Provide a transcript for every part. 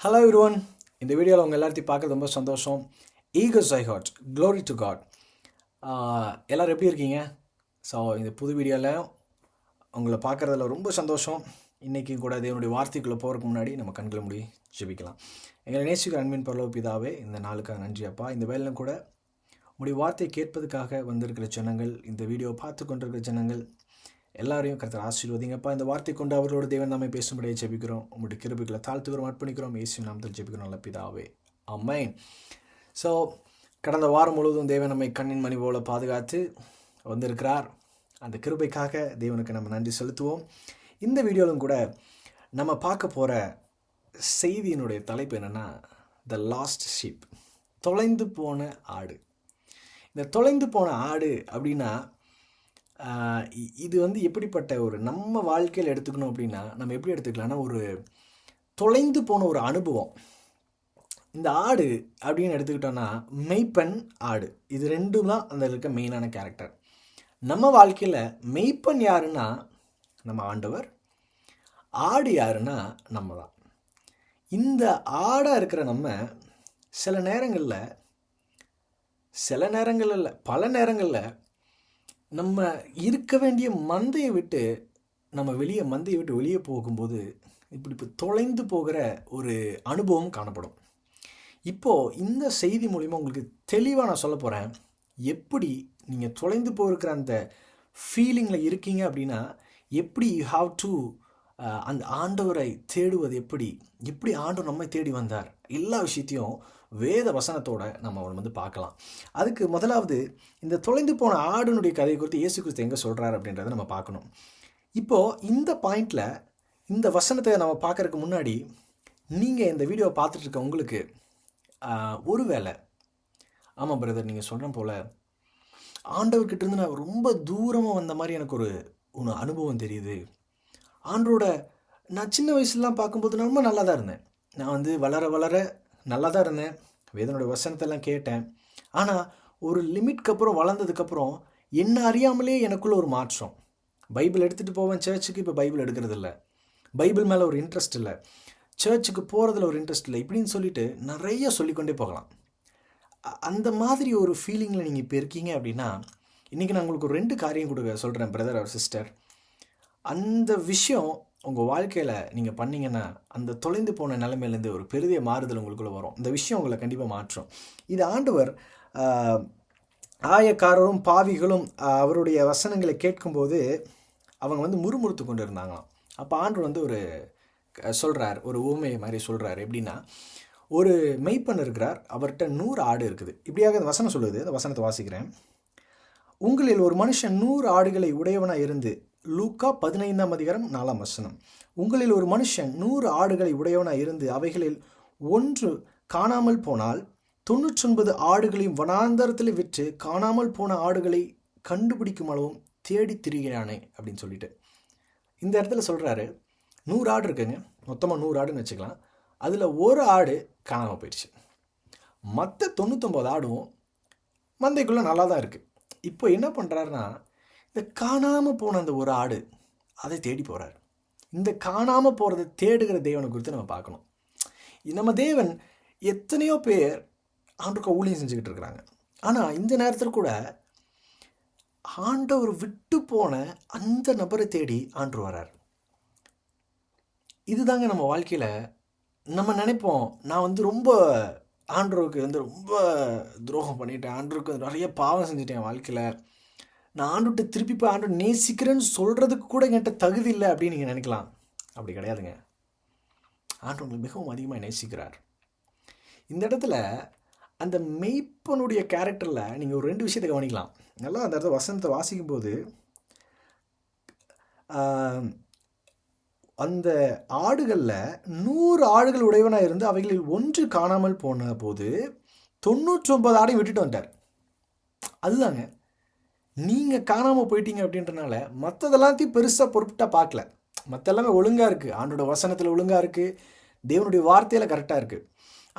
Hello everyone. இந்த வீடியோவில் உங்கள் எல்லாத்தையும் பார்க்குறது ரொம்ப சந்தோஷம். ஈகர்ஸ் I heart glory to God. எல்லோரும் எப்படி இருக்கீங்க? ஸோ இந்த புது வீடியோவில் உங்களை பார்க்குறதுல ரொம்ப சந்தோஷம். இன்றைக்கும் கூட தேவனுடைய வார்த்தைக்குள்ளே போகிறதுக்கு முன்னாடி நம்ம கண்களை மூடி ஜெபிக்கலாம். எங்களை நேசிக்கிற அன்பின் பரலோக பிதாவே, இந்த நாளுக்காக நன்றி அப்பா. இந்த வேலையும் கூட உங்களுடைய வார்த்தையை கேட்பதுக்காக வந்திருக்கிற ஜனங்கள், இந்த வீடியோவை பார்த்து கொண்டிருக்கிற ஜனங்கள் எல்லாரையும் கர்த்தர் ஆசீர்வதிங்கப்பா. இந்த வார்த்தை கொண்டு அவர்களோட தேவன் நாமே பேசும்படியே ஜெபிக்கிறோம். உங்களுடைய கிருபைகளை தாழ்த்துக்கிறோம், அர்ப்பணிக்கிறோம். இயேசு நாமத்தில் ஜெபிக்கிறோம் நல்ல பிதாவே, ஆமென். ஸோ கடந்த வாரம் முழுவதும் தேவன் நம்மை கண்ணின் மணி போல பாதுகாத்து வந்திருக்கிறார். அந்த கிருபைக்காக தேவனுக்கு நம்ம நன்றி செலுத்துவோம். இந்த வீடியோவிலும் கூட நம்ம பார்க்க போகிற செய்தியினுடைய தலைப்பு என்னென்னா த லாஸ்ட் ஷீப், தொலைந்து போன ஆடு. இந்த தொலைந்து போன ஆடு அப்படின்னா இது எப்படிப்பட்ட ஒரு நம்ம வாழ்க்கையில் எடுத்துக்கணும் அப்படின்னா நம்ம எப்படி எடுத்துக்கலாம்னா, ஒரு தொலைந்து போன ஒரு அனுபவம். இந்த ஆடு அப்படின்னு எடுத்துக்கிட்டோன்னா மெய்ப்பன், ஆடு, இது ரெண்டும் தான் அந்த இருக்க மெயினான கேரக்டர். நம்ம வாழ்க்கையில் மெய்ப்பன் யாருன்னா நம்ம ஆண்டவர், ஆடு யாருன்னா நம்ம தான். இந்த ஆடாக இருக்கிற நம்ம சில நேரங்களில் இல்லை, பல நேரங்களில் நம்ம இருக்க வேண்டிய மந்தையை விட்டு வெளியே போகும்போது இப்படி தொலைந்து போகிற ஒரு அனுபவம் காணப்படும். இப்போது இந்த செய்தி மூலிமா உங்களுக்கு தெளிவாக நான் சொல்ல போகிறேன், எப்படி நீங்கள் தொலைந்து போகிற அந்த ஃபீலிங்கில் இருக்கீங்க அப்படின்னா எப்படி யூ ஹாவ் டு அந்த ஆண்டவரை தேடுவது, எப்படி ஆண்டவர் நம்மை தேடி வந்தார், எல்லா விஷயத்தையும் வேத வசனத்தோடு நம்ம பார்க்கலாம். அதுக்கு முதலாவது இந்த தொலைந்து போன ஆடுனுடைய கதையை குறித்து இயேசு கிறிஸ்து எங்கே சொல்கிறார் அப்படின்றத நம்ம பார்க்கணும். இப்போது இந்த பாயிண்டில் இந்த வசனத்தை நம்ம பார்க்குறதுக்கு முன்னாடி நீங்கள் இந்த வீடியோவை பார்த்துட்டு இருக்க உங்களுக்கு ஒருவேளை ஆமாம் பிரதர், நீங்கள் சொல்கிற போல் ஆண்டவர்கிட்டேருந்து நான் ரொம்ப தூரமாக வந்த மாதிரி எனக்கு ஒரு அனுபவம் தெரியுது. ஆண்டோட நான் சின்ன வயசுலாம் பார்க்கும்போது நான் ரொம்ப நல்லா தான் இருந்தேன். நான் வளர வளர நல்லா தான் இருந்தேன், வேதனுடைய வசனத்தெல்லாம் கேட்டேன். ஆனால் ஒரு லிமிட்க்கு அப்புறம் வளர்ந்ததுக்கப்புறம் என்ன அறியாமலே எனக்குள்ள ஒரு மாற்றம். பைபிள் எடுத்துகிட்டு போவேன் சர்ச்சுக்கு, இப்போ பைபிள் எடுக்கிறது இல்லை, பைபிள் மேலே ஒரு இன்ட்ரெஸ்ட் இல்லை, சர்ச்சுக்கு போகிறதுல ஒரு இன்ட்ரெஸ்ட் இல்லை, இப்படின்னு சொல்லிட்டு நிறைய சொல்லிக்கொண்டே போகலாம். அந்த மாதிரி ஒரு ஃபீலிங்கில் நீங்கள் இப்போ இருக்கீங்க அப்படின்னா இன்றைக்கி நான் உங்களுக்கு ஒரு 2 காரியம் கொடுக்க சொல்கிறேன் பிரதர் ஆர் சிஸ்டர். அந்த விஷயம் உங்கள் வாழ்க்கையில் நீங்கள் பண்ணிங்கன்னா அந்த தொலைந்து போன நிலைமையிலேருந்து ஒரு பெரிய மாறுதல் உங்களுக்குள்ளே வரும். இந்த விஷயம் உங்களை கண்டிப்பாக மாற்றும். இது ஆண்டவர் ஆயக்காரரும் பாவிகளும் அவருடைய வசனங்களை கேட்கும்போது அவங்க முறுமுறுத்து கொண்டு இருந்தாங்களாம். அப்போ ஆண்டவர் ஒரு சொல்கிறார், ஒரு ஊமையை மாதிரி சொல்கிறார். எப்படின்னா, ஒரு மெய்ப்பன் இருக்கிறார், அவர்கிட்ட 100 ஆடு இருக்குது. இப்படியாக அந்த வசனம் சொல்லுது. அந்த வசனத்தை வாசிக்கிறேன். உங்களில் ஒரு மனுஷன் 100 ஆடுகளை உடையவனாக இருந்து, லூக்கா 15:4. உங்களில் ஒரு மனுஷன் 100 ஆடுகளை உடையவனாக இருந்து அவைகளில் ஒன்று காணாமல் போனால் 99 ஆடுகளையும் வனாந்தரத்தில் விற்று காணாமல் போன ஆடுகளை கண்டுபிடிக்கும் அளவும் தேடி திரிகிறானே அப்படின்னு சொல்லிட்டு இந்த இடத்துல சொல்கிறாரு. 100 ஆடு இருக்குங்க, மொத்தமாக 100 ஆடுன்னு வச்சுக்கலாம். அதில் ஒரு ஆடு காணாமல் போயிடுச்சு. மற்ற 99 ஆடும் மந்தைக்குள்ளே நல்லா தான் இருக்குது. இப்போ என்ன பண்ணுறாருன்னா, இந்த காணாமல் போன அந்த ஒரு ஆடு அதை தேடி போகிறார். இந்த காணாமல் போகிறத தேடுகிற தேவனை குறித்து நம்ம பார்க்கணும். நம்ம தேவன் எத்தனையோ பேர் ஆண்டவருக்கு ஊழியம் செஞ்சுக்கிட்டு இருக்கிறாங்க. ஆனால் இந்த நேரத்தில் கூட ஆண்டவர் விட்டு போன அந்த நபரை தேடி ஆண்டவர் வரார். இதுதாங்க நம்ம வாழ்க்கையில் நம்ம நினைப்போம், நான் ரொம்ப ஆண்டவருக்கு ரொம்ப துரோகம் பண்ணிட்டேன், ஆண்டவருக்கு நிறைய பாவம் செஞ்சுட்டேன் வாழ்க்கையில், நான் ஆண்டுகிட்ட திருப்பி போய் ஆண்டு நேசிக்கிறேன்னு சொல்கிறதுக்கு கூட என்கிட்ட தகுதி இல்லை அப்படின்னு நீங்கள் நினைக்கலாம். அப்படி கிடையாதுங்க. ஆண்டு உங்களை மிகவும் அதிகமாக நேசிக்கிறார். இந்த இடத்துல அந்த மெய்ப்பனுடைய கேரக்டரில் நீங்கள் ஒரு 2 விஷயத்தை கவனிக்கலாம். நல்லா அந்த இடத்துல வசனத்தை வாசிக்கும்போது அந்த ஆடுகளில் 100 ஆடுகள் உடையவனாக இருந்து அவைகளில் ஒன்று காணாமல் போன போது 99 ஆடையும் விட்டுட்டு வந்துட்டார். அதுதாங்க, நீங்கள் காணாமல் போயிட்டீங்க அப்படின்றனால மற்றதெல்லாத்தையும் பெருசாக பொறுப்பிட்டாக பார்க்கல. மற்ற எல்லாமே ஒழுங்காக இருக்குது, ஆண்டோட வசனத்தில் ஒழுங்காக இருக்குது, தேவனுடைய வார்த்தையில் கரெக்டாக இருக்குது.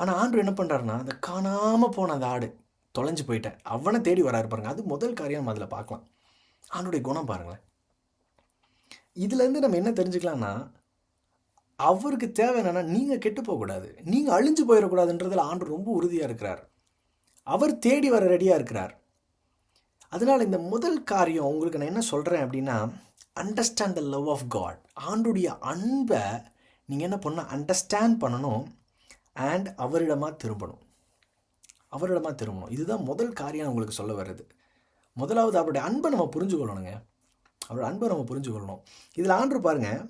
ஆனால் ஆண்டு என்ன பண்ணுறாருன்னா, அந்த காணாமல் போன அந்த ஆடு தொலைஞ்சு போயிட்டேன் அவனை தேடி வராரு பாருங்க. அது முதல் காரியம் நம்ம அதில் பார்க்கலாம். ஆண்டுடைய குணம் பாருங்களேன். இதுலேருந்து நம்ம என்ன தெரிஞ்சுக்கலாம்னா, அவருக்கு தேவை என்னென்னா நீங்கள் கெட்டு போகக்கூடாது, நீங்கள் அழிஞ்சு போயிடக்கூடாதுன்றதில் ஆண்டு ரொம்ப உறுதியாக இருக்கிறார். அவர் தேடி வர ரெடியாக இருக்கிறார். அதனால் இந்த முதல் காரியம் உங்களுக்கு நான் என்ன சொல்கிறேன் அப்படின்னா, understand the love of God. ஆண்டுடைய அன்பை நீங்கள் என்ன பண்ணால் அண்டர்ஸ்டாண்ட் பண்ணணும் அண்ட் அவரிடமாக திரும்பணும். இதுதான் முதல் காரியம் உங்களுக்கு சொல்ல வர்றது. முதலாவது அவருடைய அன்பை நம்ம புரிஞ்சுக்கொள்ளணுங்க. அவரோட அன்பை நம்ம புரிஞ்சுக்கொள்ளணும். இதில் ஆண்டு பாருங்கள்,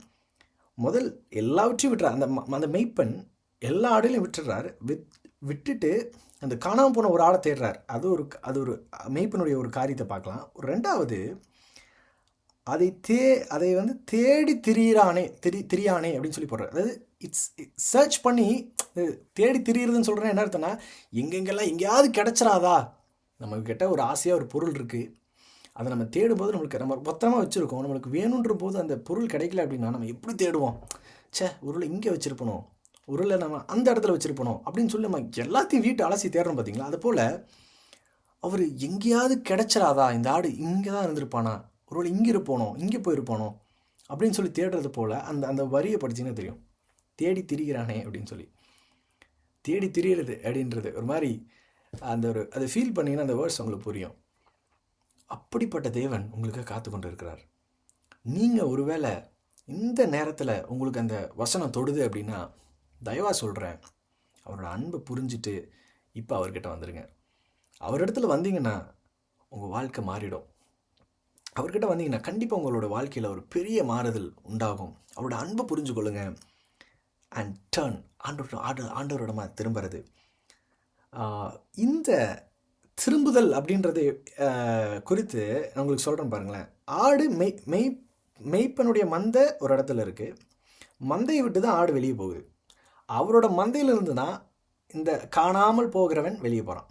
முதல் எல்லாவற்றையும் விட்டுறார். அந்த மெய்ப்பெண் எல்லா ஆடையிலையும் விட்டுறார். விட்டுட்டு அந்த காணாமல் போன ஒரு ஆளை தேடுறார். அது ஒரு மெய்ப்பனுடைய ஒரு காரியத்தை பார்க்கலாம். ரெண்டாவது, அதை தேடி திரியானே அப்படின்னு சொல்லி போடுறார். அதாவது சர்ச் பண்ணி தேடி திரியிறதுன்னு சொல்கிறேன். என்ன அர்த்தம்னா, எங்கெங்கெல்லாம் எங்கேயாவது கிடச்சிராதா, நம்மக்கிட்ட ஒரு ஆசையாக ஒரு பொருள் இருக்குது, அதை நம்ம தேடும்போது நம்ம மொத்தமாக வச்சுருக்கோம், நம்மளுக்கு வேணுன்ற போது அந்த பொருள் கிடைக்கல அப்படின்னா நம்ம எப்படி தேடுவோம்? உருளை இங்கே வச்சுருப்பணும், உருளை நம்ம அந்த இடத்துல வச்சுருப்பணும் அப்படின்னு சொல்லி நம்ம எல்லாத்தையும் வீட்டை அலசி தேடுறோம் பார்த்தீங்களா? அதுபோல் அவர் எங்கேயாவது கிடைச்சிராதா, இந்த ஆடு இங்கே தான் இருந்திருப்பானா, ஒருவேளை இங்கே இருப்போனோ, இங்கே போயிருப்பானோ அப்படின்னு சொல்லி தேடுறது போல் அந்த வரியை படிச்சிங்கன்னா தெரியும். தேடி திரிகிறானே அப்படின்னு சொல்லி, தேடி திரியிறது அப்படின்றது ஒரு மாதிரி அதை ஃபீல் பண்ணிங்கன்னா அந்த வேர்ட்ஸ் உங்களுக்கு புரியும். அப்படிப்பட்ட தேவன் உங்களுக்கு காத்து கொண்டு இருக்கிறார். நீங்கள் ஒருவேளை இந்த நேரத்தில் உங்களுக்கு அந்த வசனம் தொடுது அப்படின்னா, தயவாக சொல்கிறேன், அவரோட அன்பை புரிஞ்சுட்டு இப்போ அவர்கிட்ட வந்துடுங்க. அவரிடத்துல வந்தீங்கன்னா உங்கள் வாழ்க்கை மாறிடும். அவர்கிட்ட வந்தீங்கன்னா கண்டிப்பாக உங்களோட வாழ்க்கையில் ஒரு பெரிய மாறுதல் உண்டாகும். அவரோட அன்பை புரிஞ்சு கொள்ளுங்க அண்ட் டர்ன். ஆண்டவரோடமாக திரும்புறது. இந்த திரும்புதல் அப்படின்றது குறித்து நான் உங்களுக்கு சொல்கிறேன் பாருங்களேன். ஆடு மெய்ப்பனுடைய மந்தை ஒரு இடத்துல இருக்குது. மந்தையை விட்டு தான் ஆடு வெளியே போகுது. அவரோட மந்தையிலிருந்து தான் இந்த காணாமல் போகிறவன் வெளியே போகிறான்.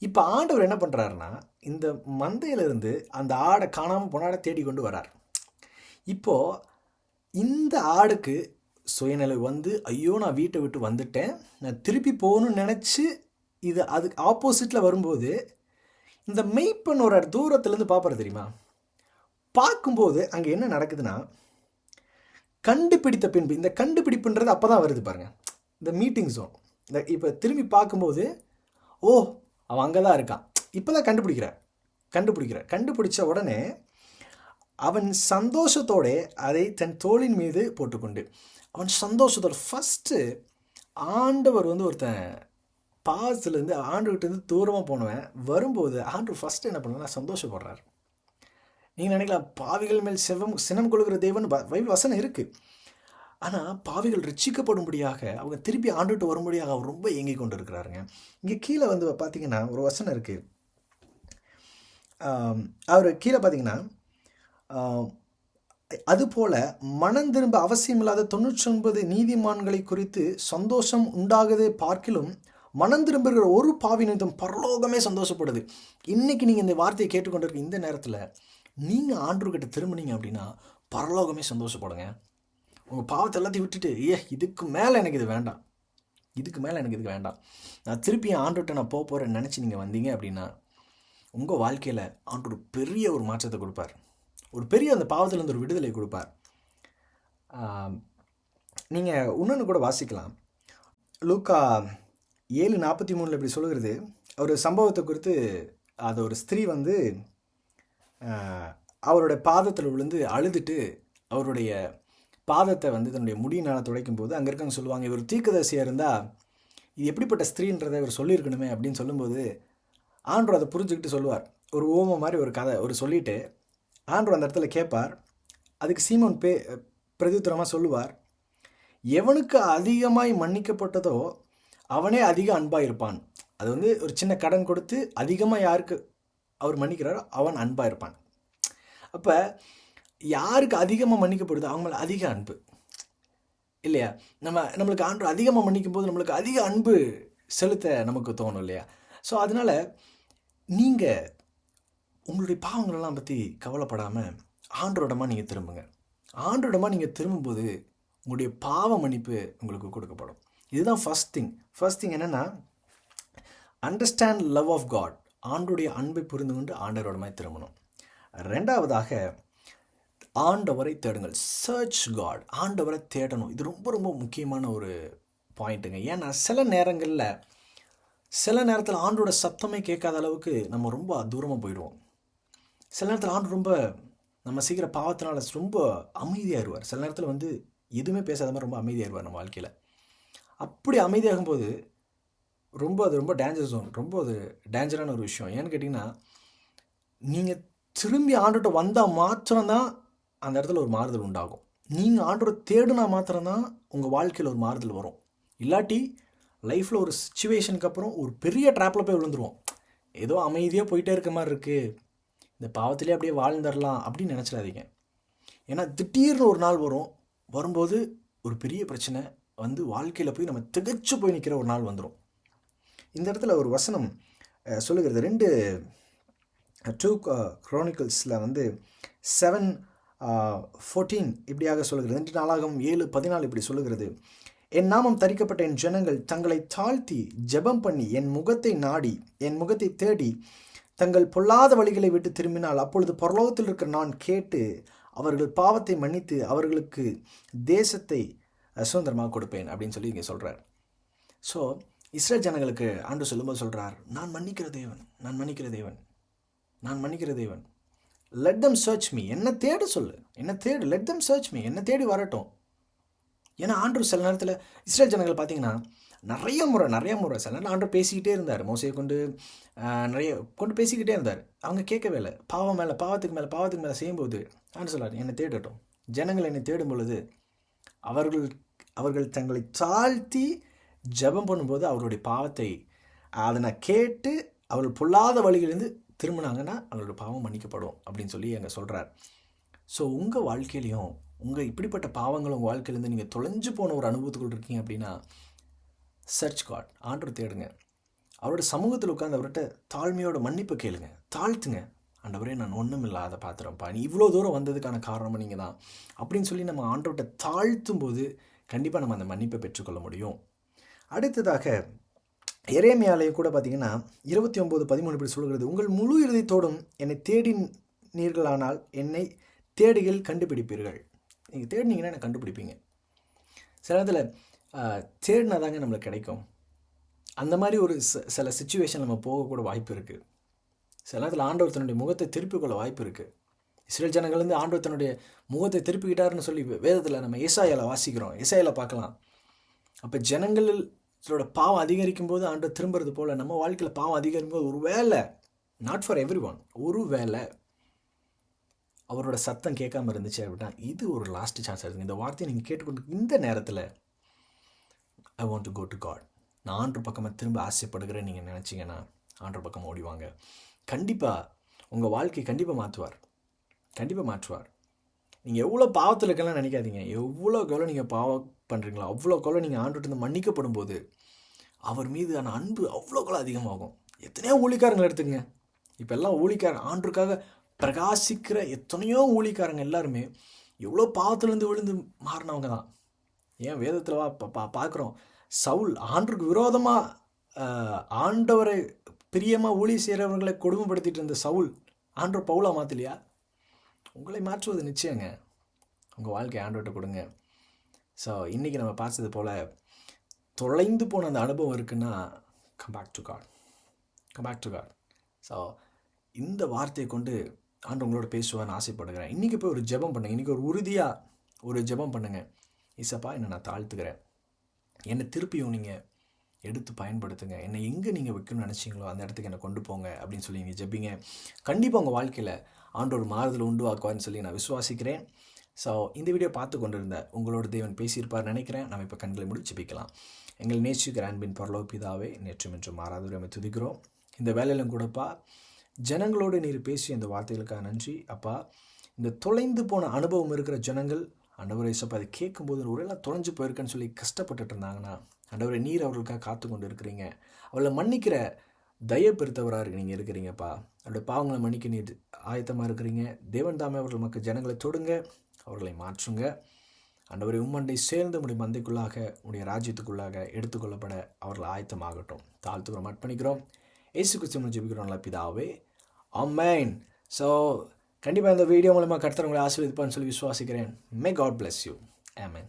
இப்போ ஆண்டவர் என்ன பண்ணுறாருன்னா, இந்த மந்தையிலிருந்து அந்த ஆடை காணாமல் போன ஆடை தேடி கொண்டு வரார். இப்போது இந்த ஆடுக்கு சுயநிலை வந்து, ஐயோ நான் வீட்டை விட்டு வந்துட்டேன், நான் திருப்பி போகணும்னு நினச்சி இது அதுக்கு ஆப்போசிட்டில் வரும்போது, இந்த மெய்ப்பன் ஒரு தூரத்துலேருந்து பார்ப்பார் தெரியுமா? பார்க்கும்போது அங்கே என்ன நடக்குதுன்னா, கண்டுபிடித்த பின்பு, இந்த கண்டுபிடிப்புன்றது அப்போ தான் வருது பாருங்கள், இந்த மீட்டிங் ஜோன். இப்போ திரும்பி பார்க்கும்போது, ஓ அவன் அங்கே தான் இருக்கான், இப்போ தான் கண்டுபிடிச்ச உடனே அவன் சந்தோஷத்தோட அதை தன் தோளின் மீது போட்டுக்கொண்டு, அவன் சந்தோஷத்தோட ஃபஸ்ட்டு ஆண்டவர் ஒருத்தன் பாவத்துலேருந்து ஆண்டுகிட்டேருந்து தூரமாக போனவன் வரும்போது ஆண்டு ஃபஸ்ட்டு என்ன பண்ணுன்னா சந்தோஷப்படுறார். நீங்கள் நினைக்கலாம், பாவிகள் மேல் சினம் கொள்கிற தேவன் பைபிள் வசனம் இருக்குது. ஆனால் பாவிகள் ரட்சிக்கப்படும்படியாக அவங்க திருப்பி ஆண்டுகிட்டு வரும்படியாக அவர் ரொம்ப ஏங்கி கொண்டு இருக்கிறாருங்க. இங்கே கீழே பார்த்தீங்கன்னா ஒரு வசனம் இருக்குது. அவர் கீழே பார்த்தீங்கன்னா, அதுபோல் மனம் திரும்ப அவசியமில்லாத 99 நீதிமான்களை குறித்து சந்தோஷம் உண்டாகுது பார்க்கிலும் மனம் திரும்புகிற ஒரு பாவி நிமித்தம் பரலோகமே சந்தோஷப்படுது. இன்றைக்கி நீங்கள் இந்த வார்த்தையை கேட்டுக்கொண்டிருக்க இந்த நேரத்தில் நீங்கள் ஆண்டவர்கிட்ட திரும்பினீங்க அப்படின்னா பரலோகமே சந்தோஷப்படுங்க. உங்கள் பாவத்தை எல்லாத்தையும் விட்டுட்டு, இதுக்கு மேலே எனக்கு இது வேண்டாம், நான் திருப்பி ஆண்டவர்கிட்ட நான் போக போகிறேன்னு நினச்சி நீங்கள் வந்தீங்க அப்படின்னா உங்கள் வாழ்க்கையில் ஆண்டவர் பெரிய ஒரு மாற்றத்தை கொடுப்பார். ஒரு பெரிய அந்த பாவத்திலேருந்து ஒரு விடுதலை கொடுப்பார். நீங்கள் இன்னொன்று கூட வாசிக்கலாம். லூக்கா 7:43 இப்படி சொல்லுகிறது. ஒரு சம்பவத்தை குறித்து, அது ஒரு ஸ்திரீ அவருடைய பாதத்தில் விழுந்து அழுதுட்டு அவருடைய பாதத்தை தன்னுடைய முடியினால் துடைக்கும் போது அங்கே இருக்கவங்க சொல்லுவாங்க, இவர் தீர்க்கதரிசியாக இருந்தால் இது எப்படிப்பட்ட ஸ்திரீன்றதை இவர் சொல்லியிருக்கணுமே அப்படின்னு சொல்லும்போது ஆண்டவர் அதை புரிஞ்சுக்கிட்டு சொல்லுவார். ஒரு ஓம மாதிரி ஒரு கதை சொல்லிவிட்டு ஆண்டவர் அந்த இடத்துல கேட்பார். அதுக்கு சீமோன் பிரதியுத்தரமாக சொல்லுவார், எவனுக்கு அதிகமாய் மன்னிக்கப்பட்டதோ அவனே அதிக அன்பாக இருப்பான். அது ஒரு சின்ன கடன் கொடுத்து அதிகமாக யாருக்கு அவர் மன்னிக்கிறாரோ அவன் அன்பாக இருப்பான். அப்போ யாருக்கு அதிகமாக மன்னிக்கப்படுதோ அவங்க மேலே அதிக அன்பு இல்லையா? நம்மளுக்கு ஆண்டவர் அதிகமாக மன்னிக்கும் போது நம்மளுக்கு அதிக அன்பு செலுத்த நமக்கு தோணும் இல்லையா? ஸோ அதனால் நீங்கள் உங்களுடைய பாவங்களெல்லாம் பற்றி கவலைப்படாமல் ஆண்டவரிடமாக நீங்கள் திரும்புங்க. ஆண்டவரிடமாக நீங்கள் திரும்பும்போது உங்களுடைய பாவ மன்னிப்பு உங்களுக்கு கொடுக்கப்படும். இதுதான் ஃபர்ஸ்ட் திங் என்னென்னா, அண்டர்ஸ்டாண்ட் லவ் ஆஃப் காட். ஆண்டோடைய அன்பை புரிந்து கொண்டு ஆண்டவரோடமாய் திரும்பணும். ரெண்டாவதாக ஆண்டவரை தேடுங்கள். Search God. ஆண்டவரை தேடணும். இது ரொம்ப ரொம்ப முக்கியமான ஒரு பாயிண்ட்டுங்க. ஏன்னா சில நேரத்தில் ஆண்டோட சத்தமே கேட்காத அளவுக்கு நம்ம ரொம்ப தூரமாக போயிடுவோம். சில நேரத்தில் ஆண்டு ரொம்ப நம்ம செய்கிற பாவத்தினால ரொம்ப அமைதியாகிடுவார். சில நேரத்தில் எதுவுமே பேசாத மாதிரி ரொம்ப அமைதியாகிடுவார் நம்ம வாழ்க்கையில். அப்படி அமைதியாகும்போது அது ரொம்ப டேஞ்சர் ஜோன், ரொம்ப அது டேஞ்சரான ஒரு விஷயம். ஏன்னு கேட்டிங்கன்னா, நீங்கள் திரும்பி ஆண்டோட்ட வந்தால் மாத்திரம்தான் அந்த இடத்துல ஒரு மாறுதல் உண்டாகும். நீங்கள் ஆண்டோட தேடுனா மாத்திரம்தான் உங்கள் வாழ்க்கையில் ஒரு மாறுதல் வரும். இல்லாட்டி லைஃப்பில் ஒரு சிச்சுவேஷனுக்கு அப்புறம் ஒரு பெரிய ட்ராப்பில் போய் விழுந்துருவோம். ஏதோ அமைதியாக போயிட்டே இருக்க மாதிரி இருக்குது, இந்த பாவத்திலே அப்படியே வாழ்ந்துடலாம் அப்படின்னு நினச்சிடாதீங்க. ஏன்னா திடீர்னு ஒரு நாள் வரும்போது ஒரு பெரிய பிரச்சனை வாழ்க்கையில் போய் நம்ம திகைச்சு போய் நிற்கிற ஒரு நாள் வந்துடும். இந்த இடத்துல ஒரு வசனம் சொல்லுகிறது. 2 Chroniclesல 7:14 இப்படியாக சொல்லுகிறது. 2 நாளாகமம் 7:14 இப்படி சொல்லுகிறது. என் நாமம் தரிக்கப்பட்ட என் ஜனங்கள் தங்களை தாழ்த்தி ஜெபம் பண்ணி என் முகத்தை நாடி என் முகத்தை தேடி தங்கள் பொல்லாத வழிகளை விட்டு திரும்பினால் அப்பொழுது பரலோகத்தில் இருக்கிற நான் கேட்டு அவர்கள் பாவத்தை மன்னித்து அவர்களுக்கு தேசத்தை சுதந்திரமாக கொடுப்பேன் அப்படின்னு சொல்லி இங்கே சொல்கிறார். ஸோ இஸ்ரேல் ஜனங்களுக்கு ஆண்டு சொல்லும்போது சொல்கிறார், நான் மன்னிக்கிற தேவன். Let them search me. என்ன தேடு சொல்லு, என்ன தேடு. Let them search me. என்ன தேடி வரட்டும். ஏன்னா ஆண்டு சில நேரத்தில் இஸ்ரேல் ஜனங்கள் பார்த்தீங்கன்னா நிறைய முறை சில நேரம் ஆண்டு பேசிக்கிட்டே இருந்தார். மோசையை கொண்டு பேசிக்கிட்டே இருந்தார். அவங்க கேட்கவே இல்லை. பாவத்துக்கு மேலே செய்யும்போது ஆண்டு சொல்லார், என்னை தேடட்டும். ஜனங்கள் என்னை தேடும் பொழுது அவர்கள் தங்களை தாழ்த்தி ஜெபம் பண்ணும்போது அவருடைய பாவத்தை அதை நான் கேட்டு அவர்கள் பொல்லாத வழியிலேருந்து திரும்பினாங்கன்னா அவங்களோட பாவம் மன்னிக்கப்படும் அப்படின்னு சொல்லி அங்கே சொல்கிறார். ஸோ உங்கள் வாழ்க்கையிலையும் இப்படிப்பட்ட பாவங்கள் உங்கள் வாழ்க்கையிலேருந்து நீங்கள் தொலைஞ்சு போன ஒரு அனுபவத்துக்குள் இருக்கீங்க அப்படின்னா சர்ச் காட். ஆண்டவர் தேடுங்க. அவரோட சமூகத்தில் உட்காந்து அவர்கிட்ட தாழ்மையோட மன்னிப்பு கேளுங்க, தாழ்த்துங்க. ஆண்டவரே, நான் ஒன்றும் இல்லாத பாத்திரம்ப்பா, நீ இவ்வளோ தூரம் வந்ததுக்கான காரணமாக நீங்கள் தான் அப்படின்னு சொல்லி நம்ம ஆண்டவர்கிட்ட தாழ்த்தும் போது கண்டிப்பாக நம்ம அந்த மன்னிப்பை பெற்றுக்கொள்ள முடியும். அடுத்ததாக எரேமியாவிலே கூட பார்த்தீங்கன்னா 29:13 இப்படி சொல்கிறது. உங்கள் முழு இருதயத்தோடும் என்னை தேடினீர்களானால் என்னை தேடுகள் கண்டுபிடிப்பீர்கள். நீங்கள் தேடினீங்கன்னா என்னை கண்டுபிடிப்பீங்க. சில நேரத்தில் தேடினாதாங்க நம்மளுக்கு கிடைக்கும். அந்த மாதிரி ஒரு சில சிச்சுவேஷன் நம்ம போகக்கூட வாய்ப்பு இருக்குது. சில நேரத்தில் ஆண்டவர் தன்னுடைய முகத்தை திருப்பிக் கொள்ள வாய்ப்பு இருக்குது. இஸ்ரேல் ஜனங்கள்லேருந்து ஆண்டவர் தன்னுடைய முகத்தை திருப்பிக்கிட்டாருன்னு சொல்லி வேதத்தில் நம்ம ஏசாயால வாசிக்கிறோம். ஏசாயால பார்க்கலாம். அப்போ ஜனங்களோட பாவம் அதிகரிக்கும் போது ஆண்டவர் திரும்புறது போல் நம்ம வாழ்க்கையில் பாவம் அதிகரிக்கும் போது ஒரு வேலை, நாட் ஃபார் எவ்ரி ஒன், ஒரு வேலை அவரோட சத்தம் கேட்காம இருந்துச்சு அப்படின்னா இது ஒரு லாஸ்ட் சான்ஸ் இருக்குங்க. இந்த வார்த்தையை நீங்கள் கேட்டுக்கொண்டு இந்த நேரத்தில் I want to go to God, நான் ஆண்டவர் பக்கமாக திரும்ப ஆசைப்படுகிறேன் நீங்கள் நினச்சிங்கன்னா ஆண்டவர் பக்கம் ஓடிவாங்க. கண்டிப்பாக உங்கள் வாழ்க்கை கண்டிப்பாக மாற்றுவார். நீங்கள் எவ்வளோ பாவத்தில் இருக்கலாம் நினைக்காதீங்க. எவ்வளோக்கெவ்வளோ நீங்கள் பாவம் பண்ணுறீங்களோ அவ்வளோக்கெவ்வளோ நீங்கள் ஆண்டவர்கிட்ட மன்னிக்கப்படும் போது அவர் மீதான அன்பு அவ்வளோக்கெவ்வளோ அதிகமாகும். எத்தனையோ ஊழிக்காரங்களை எடுத்துங்க. இப்போ எல்லாம் ஆண்டவருக்காக பிரகாசிக்கிற எத்தனையோ ஊழிக்காரங்க எல்லாருமே எவ்வளோ பாவத்துலேருந்து விழுந்து மாறினவங்க தான். ஏன் வேதத்தில் பார்க்குறோம், சவுல் ஆண்டவருக்கு விரோதமாக ஆண்டவரை பிரியமாக ஊழி செய்கிறவர்களை கொடுமைப்படுத்திட்டு இருந்த சவுல் ஆண்டவர் பவுலா மாற்றலையா? உங்களை மாற்றுவது நிச்சயங்க. உங்கள் வாழ்க்கை ஆண்டவர்கிட்ட கொடுங்க. ஸோ இன்றைக்கி நம்ம பார்த்தது போல் தொலைந்து போன அந்த அனுபவம் இருக்குன்னா come back to God. So இந்த வார்த்தையை கொண்டு ஆண்டு உங்களோட பேசுவான்னு ஆசைப்படுகிறேன். இன்றைக்கி போய் ஒரு ஜெபம் பண்ணுங்கள். இன்றைக்கி ஒரு உறுதியாக ஒரு ஜெபம் பண்ணுங்கள். இசப்பா, என்னை நான் தாழ்த்துக்கிறேன், என்னை திருப்பியும் நீங்கள் எடுத்து பயன்படுத்துங்க, என்னை எங்கே நீங்கள் வைக்கணும்னு நினச்சிங்களோ அந்த இடத்துக்கு என்னை கொண்டு போங்க அப்படின்னு சொல்லி நீங்கள் ஜெபிங்க. கண்டிப்பாக உங்கள் வாழ்க்கையில் ஆண்டவர் மாறுதல் உண்டுவாக்குவான்னு சொல்லி நான் விசுவாசிக்கிறேன். ஸோ இந்த வீடியோ பார்த்து கொண்டிருந்த உங்களோட தேவன் பேசியிருப்பார் நினைக்கிறேன். நம்ம இப்போ கண்களை மூடி ஜெபிக்கலாம். எங்கள் நேசிக்கிற அன்பின் பரலோக பிதாவே, நேற்றும் இன்றும் மாறாதவரை நம்ம துதிக்கிறோம். இந்த வேலையிலும் கூடப்பா ஜனங்களோடு நீர் பேசிய இந்த வார்த்தைகளுக்காக நன்றி அப்பா. இந்த தொலைந்து போன அனுபவம் இருக்கிற ஜனங்கள் ஆண்டவரே இயேசுப்பா அதை கேட்கும்போது ஒரேலாம் தொலைஞ்சு போயிருக்கேன்னு சொல்லி கஷ்டப்பட்டுட்டு இருந்தாங்கன்னா ஆண்டவரே நீர் அவர்களுக்காக காத்து கொண்டு இருக்கிறீங்க. அவளை மன்னிக்கிற தயப்பெருத்தவராக நீங்கள் இருக்கிறீங்கப்பா. அவருடைய பாவங்களை மன்னிக்க நீர் ஆயத்தமாக இருக்கிறீங்க. தேவன் தாமே அவர்கள் மக்கள் ஜனங்களை தொடுங்க, அவர்களை மாற்றுங்க. ஆண்டவரை உம்மண்டை சேர்ந்து உடைய மந்தைக்குள்ளாக உடைய ராஜ்யத்துக்குள்ளாக எடுத்துக்கொள்ளப்பட அவர்கள் ஆயத்தமாகட்டும். தாழ்த்துக்கிறோம், அர்ப்பணிக்கிறோம். இயேசு கிறிஸ்துவின் ஜெபிக்கிறோம் நல்ல பிதாவே, ஆமென். ஸோ கண்டிப்பாக இந்த வீடியோ மூலமாக கர்த்தர் உங்களை ஆசீர்வதிப்பான்னு சொல்லி விசுவாசிக்கிறேன். May God bless you. Amen.